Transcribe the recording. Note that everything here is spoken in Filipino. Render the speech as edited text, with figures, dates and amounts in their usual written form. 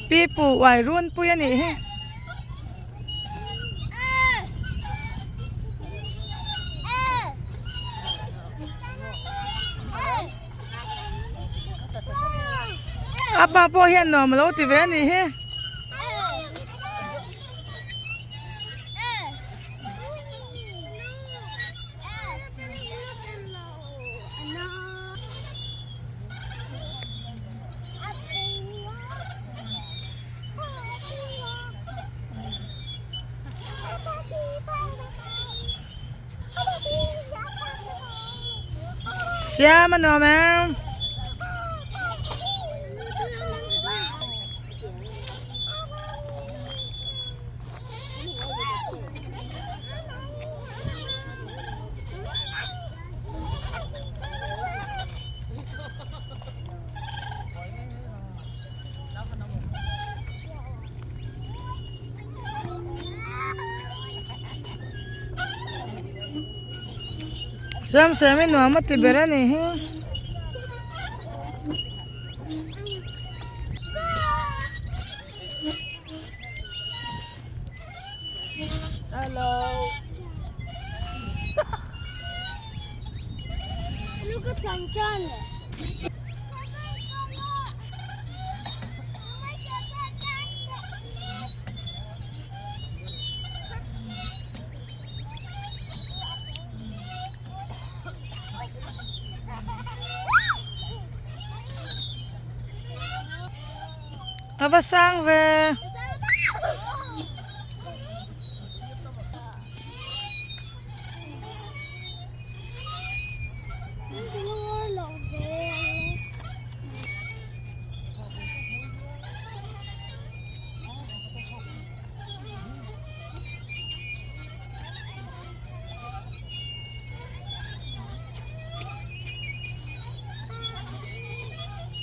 พี่ปู่วัยรุ่นปุ้ยนี่apa po hian no malo ti ve ni he siapa no ma'am Sam sami no amat tibera ni Hello. Look at Sanjan. Kabasang ve